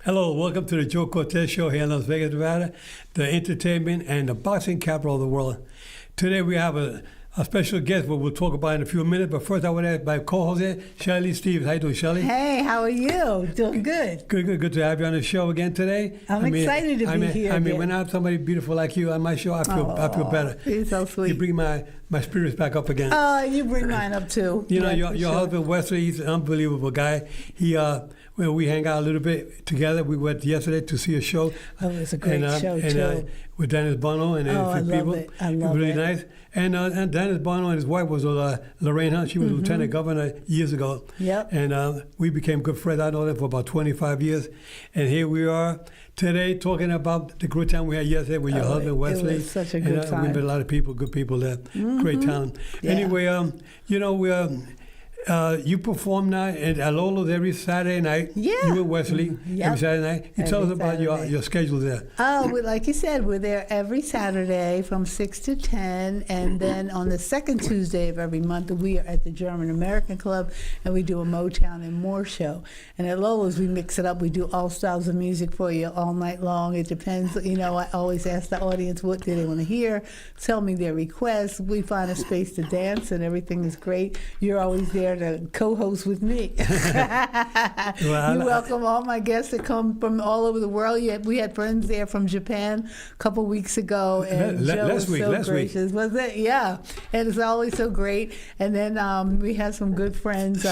Hello, welcome to the Joe Cortez Show here in Las Vegas, Nevada, the entertainment and the boxing capital of the world. Today we have a special guest, what we'll talk about in a few minutes. But first, I want to ask my co-host here, Shelly Steve. How you doing, Shelly? Hey, how are you? Doing good. Good to have you on the show again today. I'm excited to be here. When I have somebody beautiful like you on my show, I feel better. You're so sweet. You bring my spirits back up again. Oh, you bring mine up too. You know, your husband Wesley, he's an unbelievable guy. We hang out a little bit together. We went yesterday to see a show. Oh, it was a great show too. With Dennis Bono and a few people. I love it. Really nice. And Dennis Bono and his wife was Lorraine Hunt. She was lieutenant governor years ago. Yep. And we became good friends. I know them for about 25 years. And here we are today talking about the good time we had yesterday with your husband Wesley. It was such a good time. We met a lot of people, good people there. Great time. Yeah. Anyway, you perform now at Lolo's every Saturday night. Yeah. You and Wesley every Saturday night. You tell us about your schedule there. Oh, like you said, we're there every Saturday from 6 to 10. And then on the second Tuesday of every month, we are at the German American Club, and we do a Motown and more show. And at Lolo's, we mix it up. We do all styles of music for you all night long. It depends. I always ask the audience what do they want to hear. Tell me their requests. We find a space to dance, and everything is great. You're always there to co-host with me. You welcome all my guests that come from all over the world. We had friends there from Japan a couple weeks ago, and Joe was so gracious. Was it? Yeah, and it's always so great. And then we have some good friends,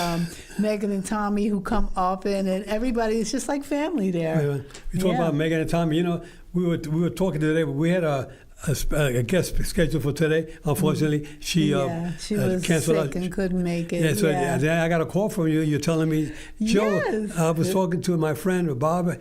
Megan and Tommy, who come often, and everybody is just like family there. We talk about Megan and Tommy. We were talking today, but we had a guest scheduled for today. Unfortunately, she was canceled sick and couldn't make it. Then I got a call from you. You're telling me, Joe, I was talking to my friend Bob.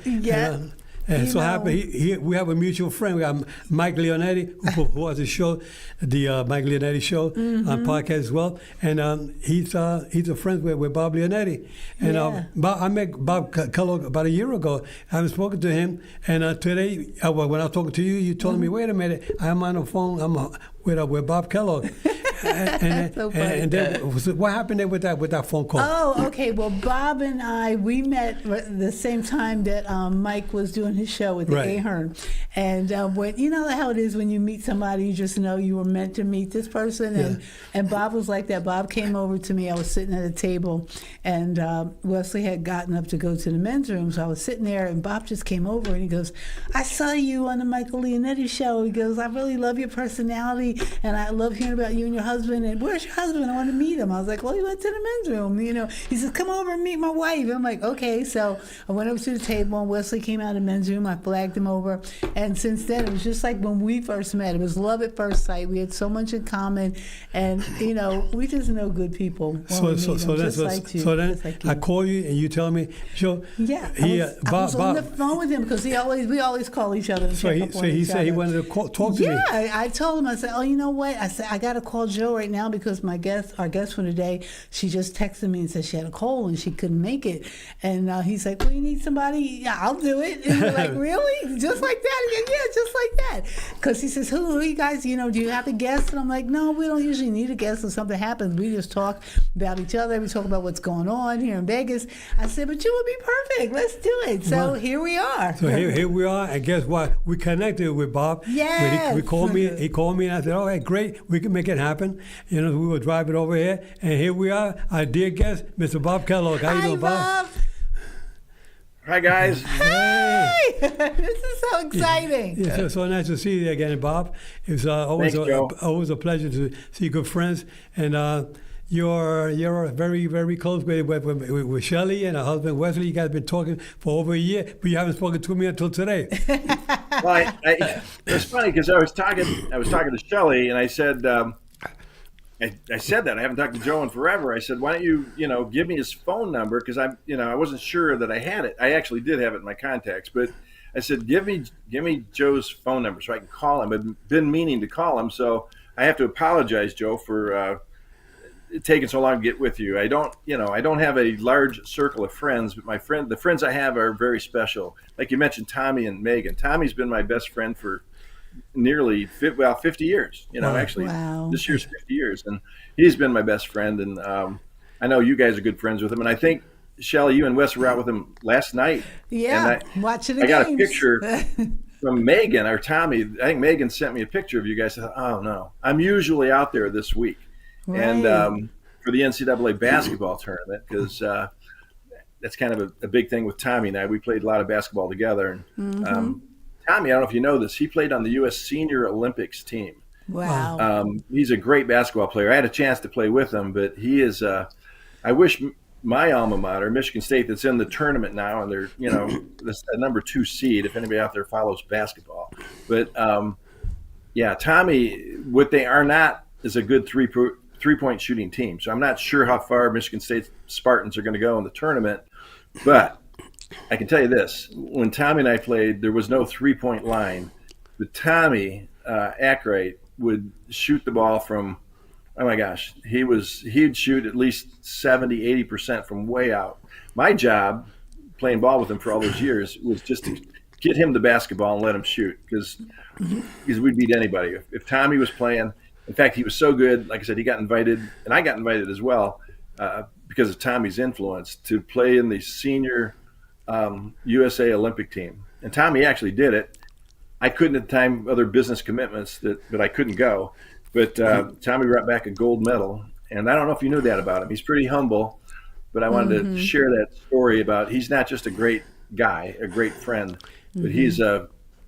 And so happened, we have a mutual friend. We have Mike Leonetti, who has a show, the Mike Leonetti Show on podcast as well. And he's a friend with Bob Leonetti. And I met Bob Kellogg about a year ago. I haven't spoken to him. And today, when I was talking to you, you told me, wait a minute, I'm on the phone. I'm with Bob Kellogg. And then what happened there with that phone call? Oh, okay. Well, Bob and we met at the same time that Mike was doing his show with the Ahern. And when you know how it is when you meet somebody, you just know you were meant to meet this person. And Bob was like that. Bob came over to me. I was sitting at a table, and Wesley had gotten up to go to the men's room. So I was sitting there, and Bob just came over, and he goes, I saw you on the Michael Leonetti show. He goes, I really love your personality, and I love hearing about you and your husband. And where's your husband? I want to meet him. I was like, well, he went to the men's room. He says, come over and meet my wife. I'm like, okay. So I went over to the table, and Wesley came out of the men's room. I flagged him over. And since then, it was just like when we first met. It was love at first sight. We had so much in common. And, we just know good people. So then I call you, and you tell me, Joe. Yeah. I was on the phone with him because we always call each other. So he said he wanted to talk to me. Yeah. I told him, I said, oh, you know what? I said, I got to call Joe right now because our guest for today, she just texted me and said she had a cold and she couldn't make it. And he's like, well, you need somebody? Yeah, I'll do it. And we're like, really? Just like that? Yeah, just like that. Because he says, who are you guys? Do you have a guest? And I'm like, no, we don't usually need a guest if something happens. We just talk about each other. We talk about what's going on here in Vegas. I said, but you would be perfect. Let's do it. So here we are. So here we are. And guess what? We connected with Bob. Yes. He called me, and I said, all right, great. We can make it happen. We were driving over here, and here we are, our dear guest, Mr. Bob Kellogg. How you doing, Bob? Hi, guys. Hey! This is so exciting. Yeah, so nice to see you again, Bob. It's always a pleasure to see good friends. And you're very, very close with Shelly and her husband Wesley. You guys have been talking for over a year, but you haven't spoken to me until today. Well, it's funny because I was talking to Shelly, and I said, I said that I haven't talked to Joe in forever. I said, why don't you, give me his phone number? Because I wasn't sure that I had it. I actually did have it in my contacts, but I said, give me Joe's phone number so I can call him. I've been meaning to call him, so I have to apologize, Joe, for taking so long to get with you. I don't have a large circle of friends, but the friends I have are very special. Like you mentioned, Tommy and Megan. Tommy's been my best friend for nearly 50 years. This year's 50 years, and he's been my best friend. And I know you guys are good friends with him. And I think Shelly, you and Wes were out with him last night. Yeah, watching the I got games. a picture from Megan or Tommy. I think Megan sent me a picture of you guys. I thought, oh no, I'm usually out there this week, Right. and for the NCAA basketball tournament, because that's kind of a big thing with Tommy and I. We played a lot of basketball together, and Tommy, I don't know if you know this, he played on the U.S. Senior Olympics team. Wow. He's a great basketball player. I had a chance to play with him, but he is. I wish my alma mater, Michigan State, that's in the tournament now, and they're this a number 2 seed. If anybody out there follows basketball, but yeah, Tommy, what they are not is a good three-point shooting team. So I'm not sure how far Michigan State Spartans are going to go in the tournament, but I can tell you this: when Tommy and I played, there was no 3-point line, but Tommy Ackright would shoot the ball from, oh my gosh, he'd shoot at least 70-80% from way out. My job playing ball with him for all those years was just to get him the basketball and let him shoot, because we'd beat anybody if Tommy was playing. In fact, he was so good, like I said, he got invited, and I got invited as well, because of Tommy's influence, to play in the senior USA Olympic team. And Tommy actually did it. I couldn't at the time, other business commitments that I couldn't go. But Tommy brought back a gold medal. And I don't know if you knew that about him. He's pretty humble, but I wanted to share that story about he's not just a great guy, a great friend, but he's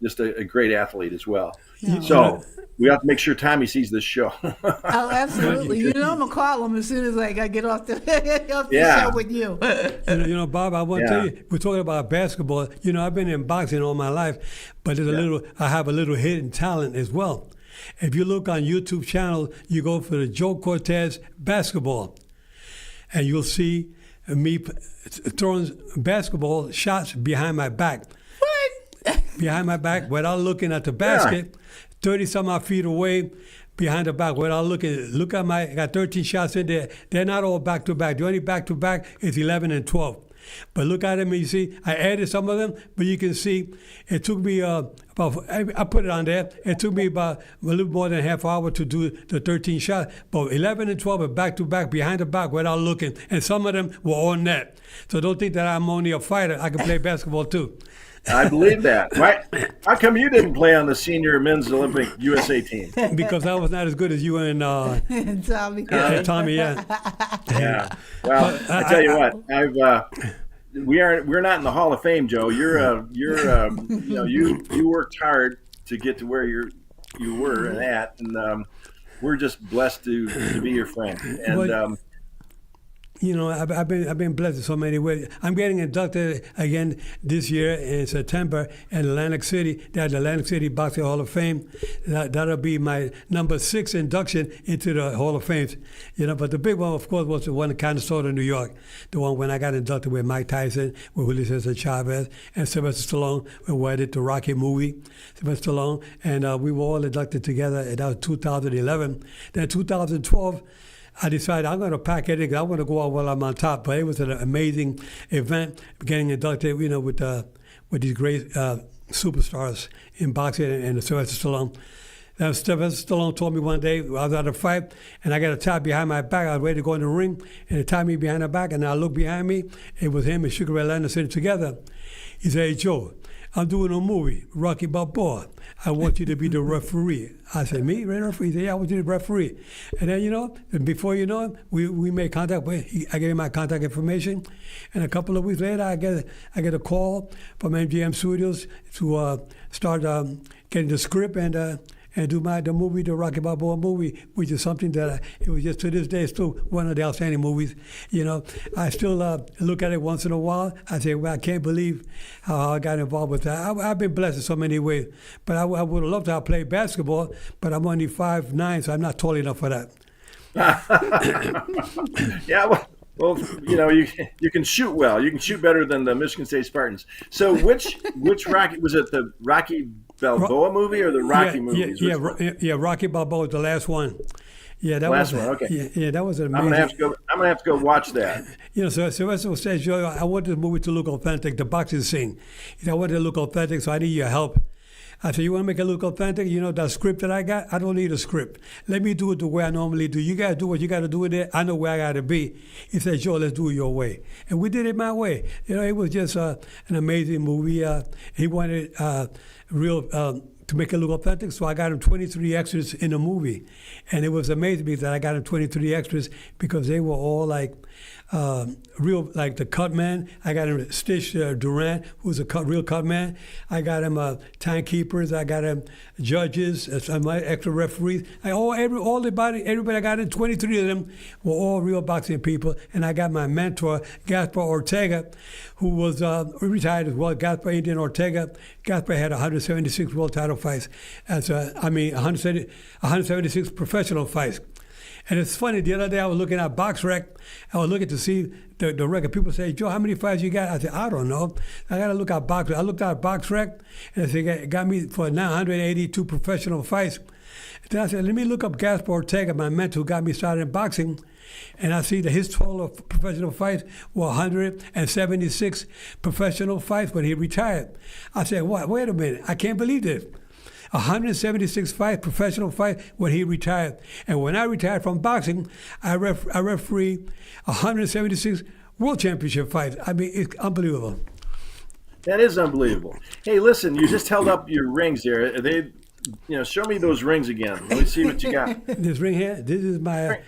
just a great athlete as well. Yeah. So we have to make sure Tommy sees this show. Oh, absolutely. I'm going to call him as soon as I get off the show with you. Bob, I want to tell you, we're talking about basketball. I've been in boxing all my life, but I have a little hidden talent as well. If you look on YouTube channel, you go for the Joe Cortez basketball, and you'll see me throwing basketball shots behind my back. What? Behind my back, without looking at the basket, 30-some-odd feet away, behind the back, without looking. Look at I got 13 shots in there. They're not all back-to-back. The only back-to-back is 11 and 12. But look at them, and you see, I added some of them, but you can see it took me I put it on there. It took me about a little more than a half hour to do the 13 shots. But 11 and 12 are back-to-back, behind the back, without looking. And some of them were on net. So don't think that I'm only a fighter. I can play basketball, too. I believe that. Right? How come you didn't play on the senior men's Olympic USA team? Because I was not as good as you and Tommy. Tommy, yeah. Yeah. Well, I tell you what, we're not in the Hall of Fame, Joe. You worked hard to get to where you were and at, and we're just blessed to be your friend. And I've been blessed in so many ways. I'm getting inducted again this year in September in Atlantic City. That's the Atlantic City Boxing Hall of Fame. That'll be my number 6 induction into the Hall of Fame. But the big one, of course, was the one in Canastota, New York. The one when I got inducted with Mike Tyson, with Julio Cesar Chavez, and Sylvester Stallone, when we did the Rocky movie. Sylvester Stallone, and we were all inducted together. And that was 2011. Then 2012. I decided I'm going to pack it in. I want to go out while I'm on top. But it was an amazing event, getting inducted, with these great superstars in boxing and Sylvester Stallone. Now, Sylvester Stallone told me one day, I was at a fight, and I got a tie behind my back. I was ready to go in the ring, and he tied me behind the back, and I looked behind me. It was him and Sugar Ray Leonard sitting together. He said, "Hey, Joe, I'm doing a movie, Rocky Balboa. I want you to be the referee." I said, "Me, referee?" He said, "Yeah, I want you to be the referee." And then, and before you know it, we made contact. I gave him my contact information. And a couple of weeks later, I get a call from MGM Studios to start getting the script and do the movie, the Rocky Balboa movie, which is something that it was just to this day still one of the outstanding movies. I still look at it once in a while. I say, well, I can't believe how I got involved with that. I've been blessed in so many ways, but I would have loved to have played basketball, but I'm only 5'9", so I'm not tall enough for that. Yeah, well, you can shoot well. You can shoot better than the Michigan State Spartans. So which Rocky was it? The Rocky Balboa movie or the Rocky movie? Yeah, Rocky Balboa was the last one. Yeah, that last was one. Okay. Yeah, that was amazing. I'm gonna have to go watch that. So Sylvester says, "I want the movie to look authentic, the boxing scene. I want it to look authentic, so I need your help." I said, you want to make it look authentic? You know, that script that I got, I don't need a script. Let me do it the way I normally do. You got to do what you got to do with it. I know where I got to be. He said, Joe, let's do it your way. And we did it my way. You know, it was just an amazing movie. He wanted to make it look authentic, so I got him 23 extras in the movie. And it was amazing because I got him 23 extras because they were all like real, like the cut man. I got him Stitch Durant, who's a real cut man. I got him timekeepers. I got him judges, some extra referees. Everybody I got in, 23 of them were all real boxing people. And I got my mentor, Gaspar Ortega, who was retired as well. Gaspar Indian Ortega. Gaspar had 176 world title fights. 176 professional fights. And it's funny, the other day I was looking at BoxRec. I was looking to see the record. People say, Joe, how many fights you got? I said, I don't know. I got to look at BoxRec. I looked at BoxRec, and I said, it got me for 982 professional fights. Then I said, let me look up Gaspar Ortega, my mentor who got me started in boxing. And I see that his total of professional fights were 176 professional fights when he retired. I said, what? Wait a minute. I can't believe this. 176 fights, professional fights when he retired. And when I retired from boxing, I refereed 176 world championship fights. I mean, it's unbelievable. That is unbelievable. Hey, listen, you just held up your rings there. Are they, show me those rings again. Let me see what you got. This ring here, this is my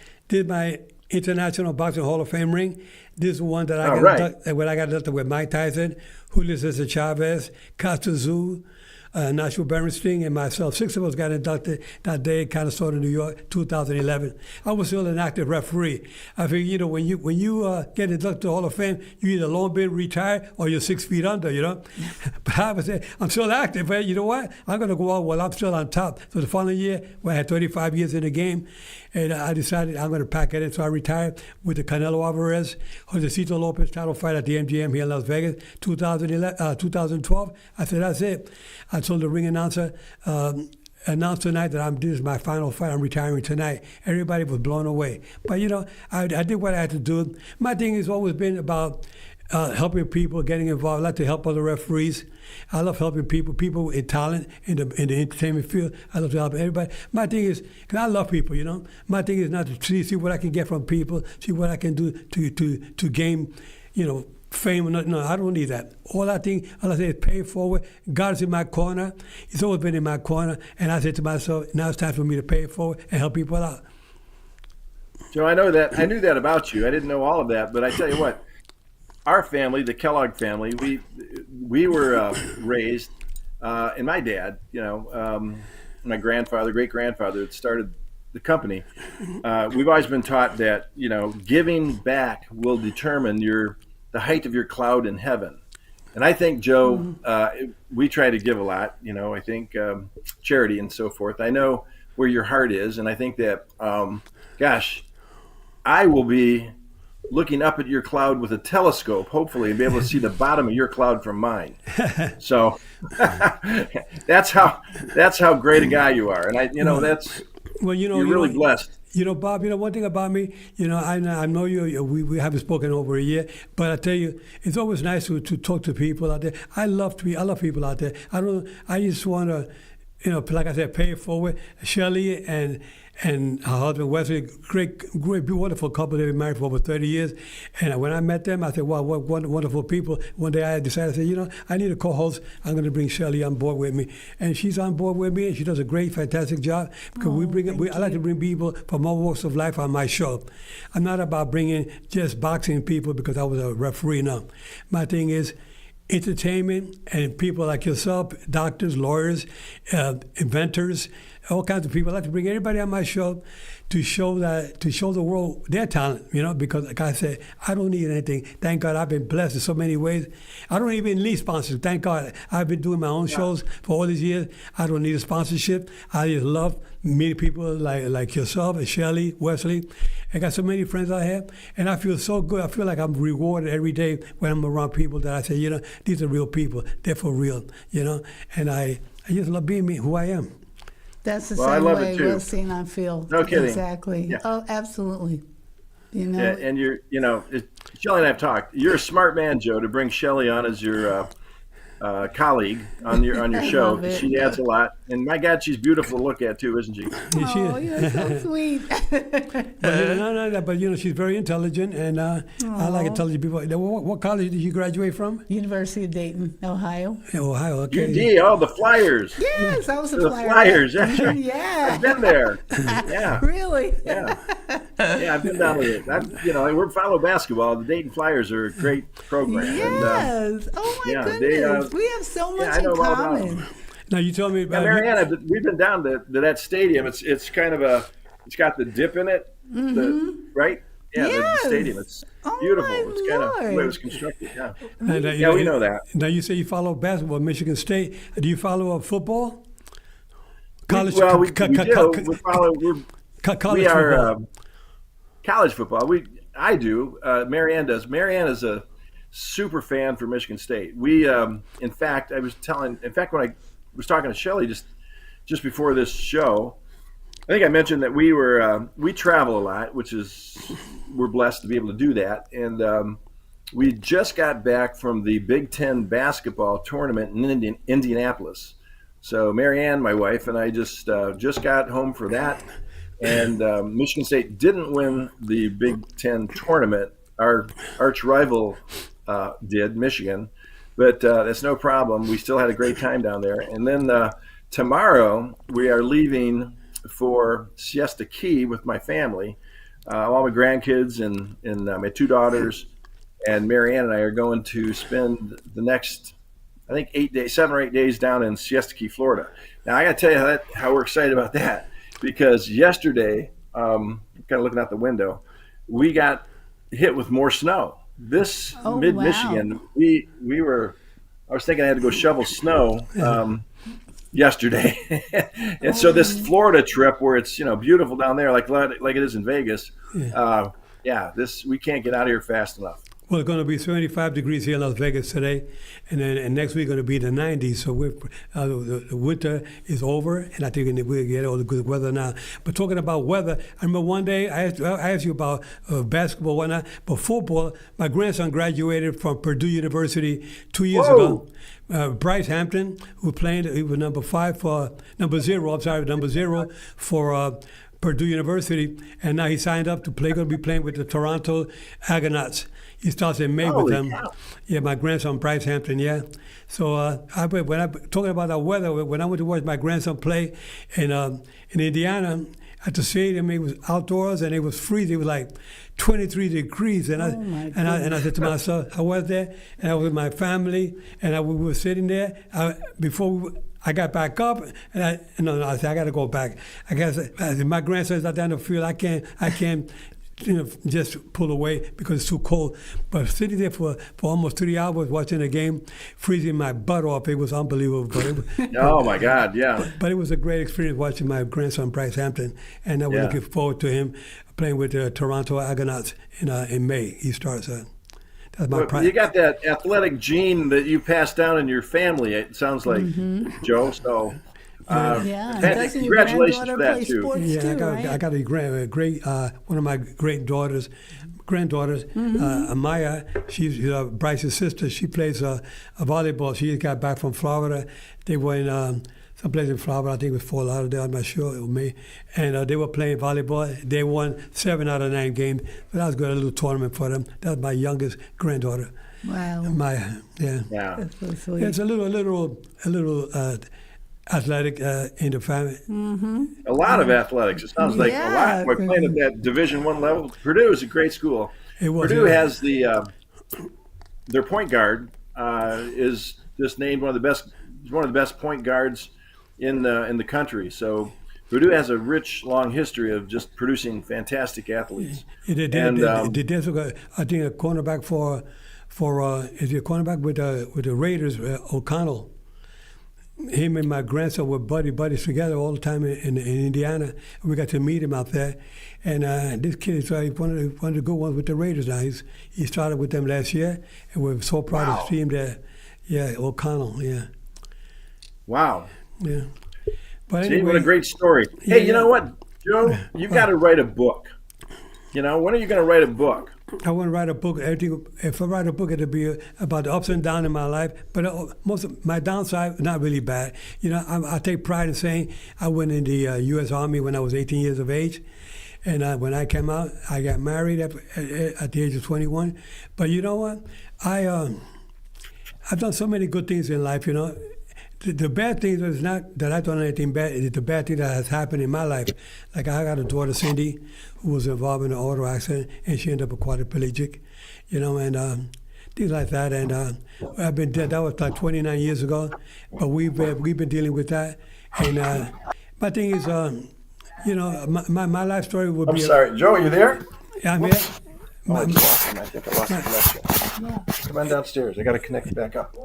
International Boxing Hall of Fame ring. This is one that I got inducted with Mike Tyson, Julio Cesar Chavez, Costa Zoo, Nashville Bernstein, and myself. 6 of us got inducted that day, kind of sort of New York, 2011. I was still an active referee. I figure, when you get inducted to the Hall of Fame, you either long been retired or you're 6 feet under, But I would say, I'm still active, but you know what? I'm going to go out while I'm still on top. So the following year, when I had 35 years in the game, and I decided I'm going to pack it in. So I retired with the Canelo Alvarez, Josecito Lopez title fight at the MGM here in Las Vegas, 2012. I said, that's it. I told the ring announcer, announced tonight that this is my final fight. I'm retiring tonight. Everybody was blown away. But, I did what I had to do. My thing has always been about helping people, getting involved. I like to help other referees. I love helping people in talent, in the entertainment field. I love to help everybody. My thing is, because I love people, My thing is not to see what I can get from people, see what I can do to gain, fame. No, I don't need that. All I say is pay it forward. God is in my corner. He's always been in my corner. And I said to myself, now it's time for me to pay it forward and help people out. Joe, I knew that about you. I didn't know all of that, but I tell you what, our family, the Kellogg family, we were raised, and my dad, my grandfather, great-grandfather that started the company, we've always been taught that, giving back will determine the height of your cloud in heaven. And I think, Joe, we try to give a lot, I think charity and so forth. I know where your heart is, and I think that, I will be looking up at your cloud with a telescope, hopefully, and be able to see the bottom of your cloud from mine. So that's how great a guy you are. And you're really blessed. Bob, one thing about me, I know you, we haven't spoken over a year, but I tell you, it's always nice to talk to people out there. I love people out there. I just want to, like I said, pay it forward. Shelly and her husband Wesley, great, wonderful couple. They've been married for over 30 years. And when I met them, I said, wow, what wonderful people. One day I decided, I said, I need a co-host. I'm going to bring Shelly on board with me. And she's on board with me, and she does a great, fantastic job. Because I like to bring people from all walks of life on my show. I'm not about bringing just boxing people because I was a referee, no. My thing is entertainment and people like yourself, doctors, lawyers, inventors, all kinds of people. I like to bring everybody on my show to show the world their talent, because like I said, I don't need anything. Thank God I've been blessed in so many ways. I don't even need sponsors. Thank God I've been doing my own shows for all these years. I don't need a sponsorship. I just love meeting people like yourself and Shelly, Wesley. I got so many friends I have, and I feel so good. I feel like I'm rewarded every day when I'm around people that I say, these are real people. They're for real, and I just love being me, who I am. That's the same way Wesley and I feel. No kidding. Exactly. Yeah. Oh, absolutely. Yeah, and Shelly and I have talked. You're a smart man, Joe, to bring Shelly on as your colleague on your show. She adds a lot, and my God, she's beautiful to look at too, isn't she? Oh, you're so sweet. But she's very intelligent, and I like intelligent people. What college did you graduate from? University of Dayton, Ohio. Ohio, okay. UD, oh, the Flyers. Yes, I was a The Flyer. Flyers, that's right. Yeah. I've been there. Yeah. Really? Yeah. Yeah, I've been down with it. We follow basketball. The Dayton Flyers are a great program. Yes. Oh my goodness. We have so much in common. Now you told me about Mariana. We've been down to that stadium. It's kind of it's got the dip in it, right? Yeah, the stadium. It's beautiful. It's kind of the way it was constructed. Yeah. And, we know that. Now you say you follow basketball, Michigan State. Do you follow football? College. We do. We are college football. I do. Marianne does. Marianne is a super fan for Michigan State. We, in fact, when I was talking to Shelly just before this show, I think I mentioned that we travel a lot, we're blessed to be able to do that. And we just got back from the Big Ten basketball tournament in Indianapolis. So Marianne, my wife, and I just got home for that. And Michigan State didn't win the Big Ten tournament. Our arch rival did, Michigan. But that's no problem. We still had a great time down there. And then tomorrow we are leaving for Siesta Key with my family. All my grandkids and my two daughters. And Marianne and I are going to spend the next, I think, 7 or 8 days down in Siesta Key, Florida. Now, I got to tell you how we're excited about that. Because yesterday, kind of looking out the window, we got hit with more snow. This mid-Michigan, I was thinking I had to go shovel snow yesterday. And so this Florida trip where it's, beautiful down there, like it is in Vegas, we can't get out of here fast enough. Well, it's going to be 75 degrees here in Las Vegas today, and next week going to be the 90s. So the winter is over, and I think we'll get all the good weather now. But talking about weather, I remember one day I asked you about basketball, whatnot, but football. My grandson graduated from Purdue University 2 years ago. Bryce Hampton, who played, he was number 0 for Purdue University, and now he signed up to play. Going to be playing with the Toronto Argonauts. He starts in May with them. Cow. Yeah, my grandson, Bryce Hampton, yeah. So when I'm talking about the weather, when I went to watch my grandson play in Indiana at the stadium, it was outdoors and it was freezing. It was like 23 degrees. And I said to myself, I was there and I was with my family and we were sitting there. I got back up and I said, I got to go back. I guess my grandson's not down the field. I can't just pull away because it's too cold. But sitting there for almost 3 hours watching a game, freezing my butt off, it was unbelievable. Oh, my God, yeah. But it was a great experience watching my grandson, Bryce Hampton, and I was looking forward to him playing with the Toronto Argonauts in May. He starts. That's my pride. You got that athletic gene that you passed down in your family, it sounds like, Joe, so... congratulations for that too. I got a great one of my granddaughters, Amaya. She's Bryce's sister. She plays volleyball. She got back from Florida. They were in someplace in Florida. I think it was Fort Lauderdale. I'm not sure. It was me. And they were playing volleyball. They won 7 out of 9 games. But that was good. A little tournament for them. That was my youngest granddaughter. Wow. Yeah. That's so sweet. It's a little athletic in the family. A lot of athletics. It sounds like a lot. We're playing at that Division I level. Purdue is a great school. Purdue has their point guard is just named one of the best point guards in the country. So Purdue has a rich, long history of just producing fantastic athletes. I think a cornerback is he a cornerback with the Raiders, O'Connell. Him and my grandson were buddies together all the time in Indiana. We got to meet him out there. And this kid is one of the good ones with the Raiders now. He started with them last year, and we're so proud to see him there. Yeah, O'Connell, yeah. Wow. Yeah. But anyway, what a great story. Hey, you know what, Joe? You got to write a book. When are you going to write a book? I want to write a book. Everything. If I write a book, it'll be about the ups and downs in my life. But most of my downside, not really bad. You know, I take pride in saying I went in the U.S. Army when I was 18 years of age. And when I came out, I got married at the age of 21. But you know what? I've done so many good things in life, you know. The bad thing is not that I've done anything bad. It's the bad thing that has happened in my life. Like I got a daughter, Cindy, who was involved in an auto accident, and she ended up a quadriplegic, you know, and things like that. And I've been dead. That was like 29 years ago. But we've been dealing with that. And my thing is, you know, my life story would be. I'm sorry, Joe. Are you there? Yeah, I'm here. I think I lost the connection. Come on downstairs. I got to connect back up.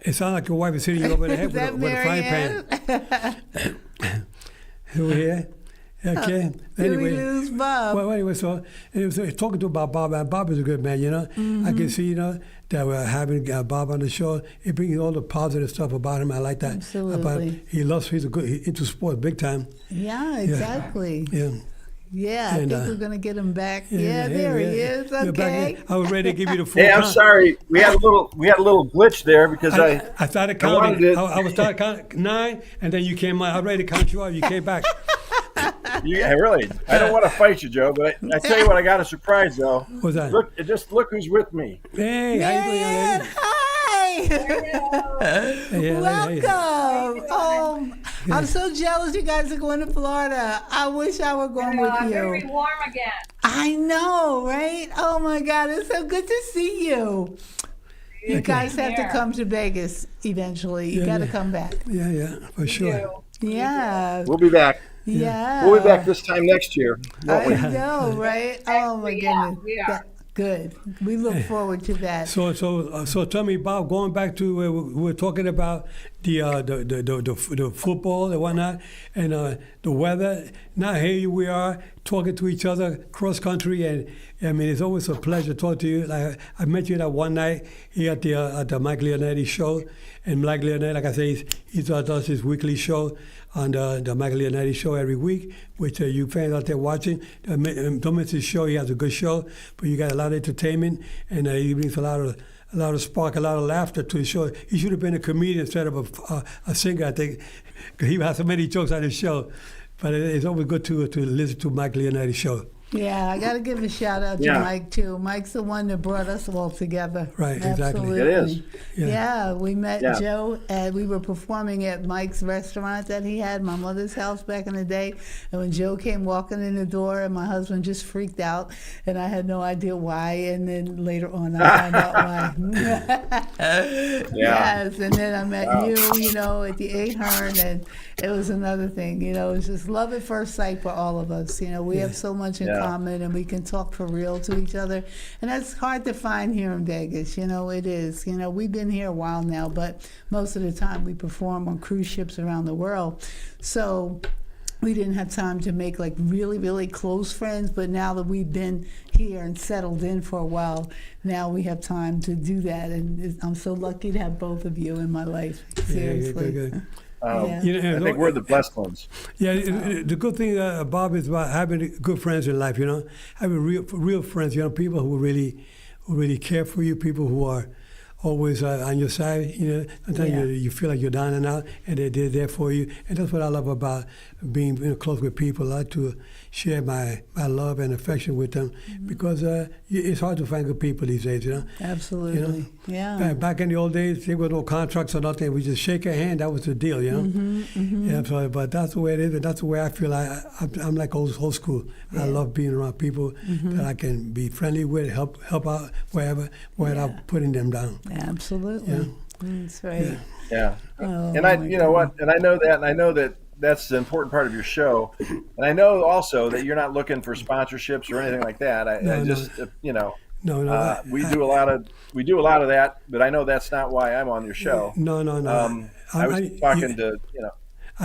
It sounds like your wife is hitting you over the head with a frying pan. Over here. Okay. Did we lose Bob? Well, anyway, so it was talking to about Bob, and Bob is a good man, you know. I can see, you know, that we're having Bob on the show. It brings all the positive stuff about him. I like that. Absolutely. He's into sports big time. Yeah, exactly. Yeah. Yeah, I think we're going to get him back. Yeah, there he is. You're back Okay. in. I was ready to give you the full Hey, I'm count. sorry. We had a little glitch there because I started counting. wanted I was started counting 9, and then you came out. I was ready to count you out. You came back. Yeah, really. I don't want to fight you, Joe, but I tell you what, I got a surprise, though. What's that? Look who's with me. Hey, how you doing, young Man, lady? hi. Hey, Welcome. Oh, I'm so jealous you guys are going to Florida. I wish I were going with It's you. very warm again. I know, right? Oh my God, it's so good to see you. You guys have to come to Vegas eventually. You got to come back. Yeah, for sure. Yeah. We'll be back. Yeah. We'll be back this time next year, won't we? I know, right? Oh my Yeah, goodness. we are. Good. We look forward to that. So tell me, Bob. Going back to where we were talking about the football and whatnot, and the weather. Now here we are talking to each other cross country, and I mean it's always a pleasure to talk to you. Like I met you that one night here at the Mike Leonetti show, and Mike Leonetti, like I say, he does his weekly show on the Mike Leonetti show every week, which you fans out there watching, don't miss his show. He has a good show, but you got a lot of entertainment, and he brings a lot of spark, a lot of laughter to the show. He should have been a comedian instead of a singer, I think, because he has so many jokes on his show. But it's always good to listen to Mike Leonetti's show. Yeah, I got to give a shout out to Mike too. Mike's the one that brought us all together. Right, exactly. Absolutely. It is. Yeah, we met Joe, and we were performing at Mike's restaurant that he had, my mother's house back in the day. And when Joe came walking in the door, and my husband just freaked out, and I had no idea why. And then later on, I found out why. Yes, and then I met you know, at the Ahern, and it was another thing. You know, it was just love at first sight for all of us. You know, we have so much in common, and we can talk for real to each other, and that's hard to find here in Vegas. You know, it is. You know, we've been here a while now, but most of the time we perform on cruise ships around the world, so we didn't have time to make like really, really close friends. But now that we've been here and settled in for a while, now we have time to do that, and I'm so lucky to have both of you in my life. Seriously. Good. You know, I think we're the blessed ones. Yeah, the good thing, Bob, is about having good friends in life. You know, having real friends. You know, people who really care for you. People who are always on your side. You know, sometimes you feel like you're down and out, and they're there for you. And that's what I love about being close with people. I like to share my love and affection with them, because it's hard to find good people these days. You know. Absolutely. You know? Yeah. Back in the old days, there were no contracts or nothing. We just shake a hand. That was the deal, you know. Yeah, so, but that's the way it is, and that's the way I feel. I'm like old school. Yeah. I love being around people that I can be friendly with, help out without putting them down. Absolutely. Yeah. That's right. Yeah. Oh, And you know what? And I know that. And I know that that's the important part of your show. And I know also that you're not looking for sponsorships or anything like that. You know. No. We do a lot of that, but I know that's not why I'm on your show. No. I was talking to.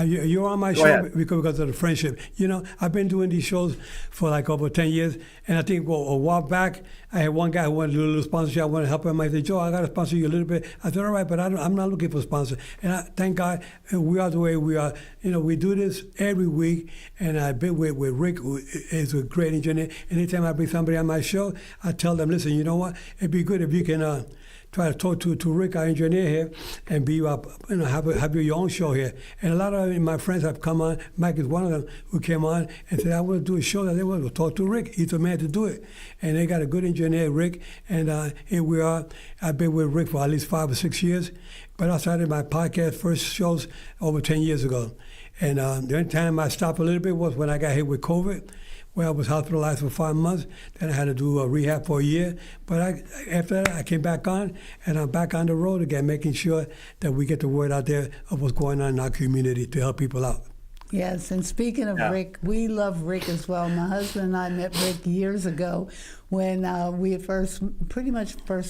You're on my show because of the friendship. You know, I've been doing these shows for like over 10 years, and I think a while back, I had one guy who wanted to do a little sponsorship. I wanted to help him. I said, Joe, I got to sponsor you a little bit. I said, all right, but I'm not looking for a sponsor. And thank God we are the way we are. You know, we do this every week, and I've been with Rick, who is a great engineer. Anytime I bring somebody on my show, I tell them, listen, you know what? It'd be good if you can try to talk to Rick, our engineer here, and be have your own show here. And a lot of my friends have come on. Mike is one of them who came on and said, I want to do a show that they want to talk to Rick. He's the man to do it. And they got a good engineer, Rick, and here we are. I've been with Rick for at least 5 or 6 years, but I started my podcast first shows over 10 years ago. And the only time I stopped a little bit was when I got hit with COVID, where I was hospitalized for 5 months. Then I had to do a rehab for a year. But after that, I came back on, and I'm back on the road again, making sure that we get the word out there of what's going on in our community to help people out. Yes, and speaking of Rick, we love Rick as well. My husband and I met Rick years ago when we had first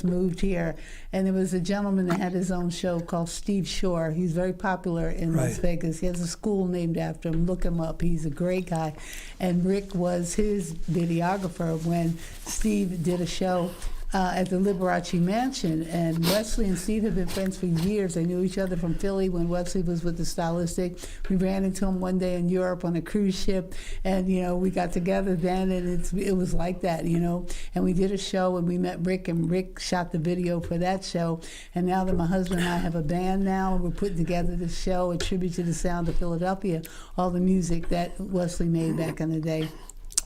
moved here, and there was a gentleman that had his own show called Steve Shore. He's very popular in Las Vegas. He has a school named after him. Look him up. He's a great guy. And Rick was his videographer when Steve did a show at the Liberace Mansion, and Wesley and Steve have been friends for years. They knew each other from Philly when Wesley was with the Stylistic. We ran into him one day in Europe on a cruise ship, and we got together then, and it was like that, And we did a show, and we met Rick, and Rick shot the video for that show. And now that my husband and I have a band now, and we're putting together this show, a tribute to the sound of Philadelphia, all the music that Wesley made back in the day.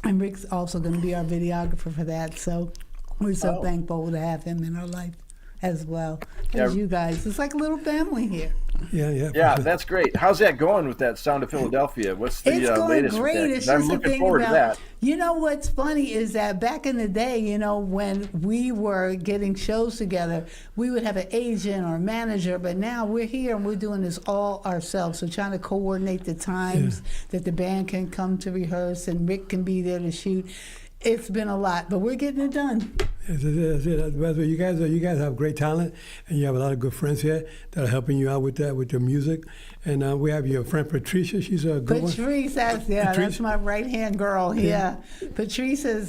And Rick's also going to be our videographer for that, so we're so thankful to have him in our life as well as you guys. It's like a little family here. Yeah, that's great. How's that going with that Sound of Philadelphia? What's the latest? It's going great. It's I'm looking forward to that. What's funny is that back in the day, when we were getting shows together, we would have an agent or a manager, but now we're here and we're doing this all ourselves. So trying to coordinate the times that the band can come to rehearse and Rick can be there to shoot. It's been a lot, but we're getting it done. You guys have great talent, and you have a lot of good friends here that are helping you out with that, with your music. And we have your friend Patricia. She's a good one. Patrice, that's my right-hand girl. Yeah. Patrice is,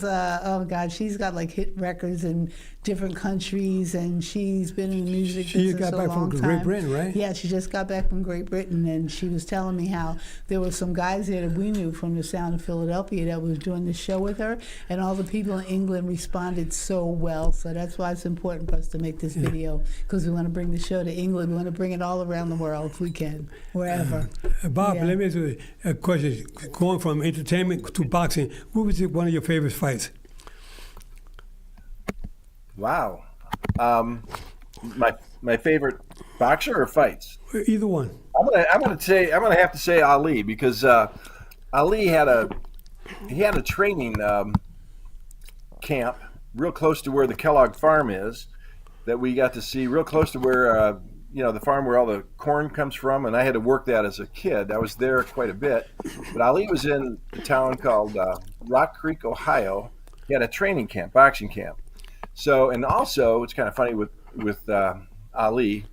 she's got like hit records in different countries, and she's been in the music business a long time. She got back from Great Britain, right? Yeah, she just got back from Great Britain, and she was telling me how there were some guys there that we knew from the Sound of Philadelphia that was doing the show with her, and all the people in England responded so well. So that's why it's important for us to make this video, because we want to bring the show to England. We want to bring it all around the world if we can, wherever. Bob, let me ask you a question. Going from entertainment to boxing, what was one of your favorite fights? Wow. My favorite boxer or fights? Either one. I'm gonna have to say Ali, because Ali had a training camp real close to where the Kellogg farm is, that we got to see real close to where the farm where all the corn comes from, and I had to work that as a kid. I was there quite a bit, but Ali was in a town called Rock Creek, Ohio. He had a training camp, boxing camp. So, and also, it's kind of funny with Ali,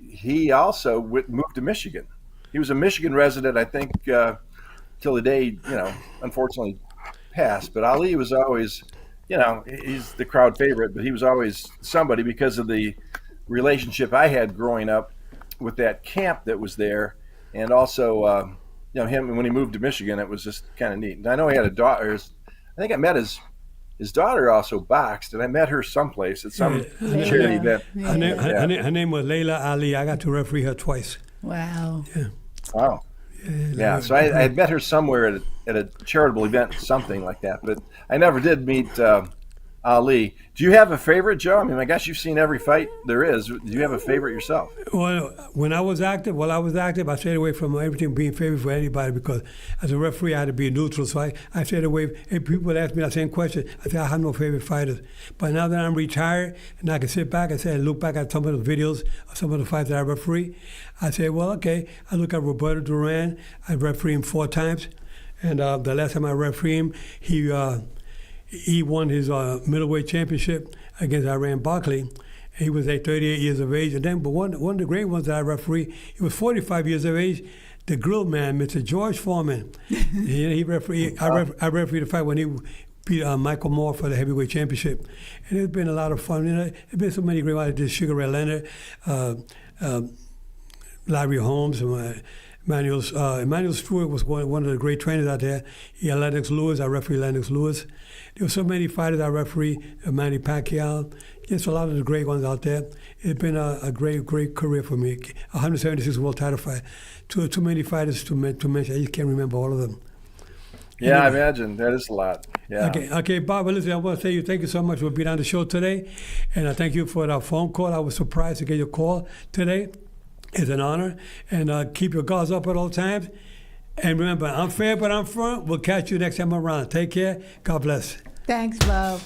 he also moved to Michigan. He was a Michigan resident, I think, till the day, unfortunately passed. But Ali was always, he's the crowd favorite, but he was always somebody because of the relationship I had growing up with that camp that was there. And also, him, when he moved to Michigan, it was just kind of neat. And I know he had a daughter. I think I met his daughter also boxed, and I met her someplace at some charity event. Her name was Layla Ali. I got to referee her twice. Wow. Yeah. Wow. Yeah. So I had met her somewhere at a charitable event, something like that. But I never did meet Ali. Do you have a favorite, Joe? I mean, I guess you've seen every fight there is. Do you have a favorite yourself? Well, when I was active, I stayed away from everything being favorite for anybody, because as a referee, I had to be neutral. So I stayed away. If people ask me that same question, I say I have no favorite fighters. But now that I'm retired and I can sit back and look back at some of the videos of some of the fights that I referee, I say, well, okay. I look at Roberto Duran. I refereed him 4 times. And the last time I refereed him, he won his middleweight championship against Iran Barkley, He was 38 years of age. And then, but one of the great ones that I referee, he was 45 years of age. The grill man, Mr. George Foreman. He refereed. I refereed the fight when he beat Michael Moore for the heavyweight championship, and it's been a lot of fun. There's been so many great ones. I did Sugar Ray Leonard, Larry Holmes, and Emmanuel Stewart was one of the great trainers out there. He had Lennox Lewis. I refereed Lennox Lewis. There were so many fighters I refereed. Manny Pacquiao. Just a lot of the great ones out there. It's been a great career for me. 176 world title fight. Too many fighters to mention. I just can't remember all of them. Yeah, anyway. I imagine. That is a lot. Yeah. Okay, Bob, listen, I want to say thank you so much for being on the show today. And I thank you for that phone call. I was surprised to get your call today. It's an honor. And keep your guards up at all times. And remember, I'm fair, but I'm firm. We'll catch you next time around. Take care. God bless. Thanks, Bob.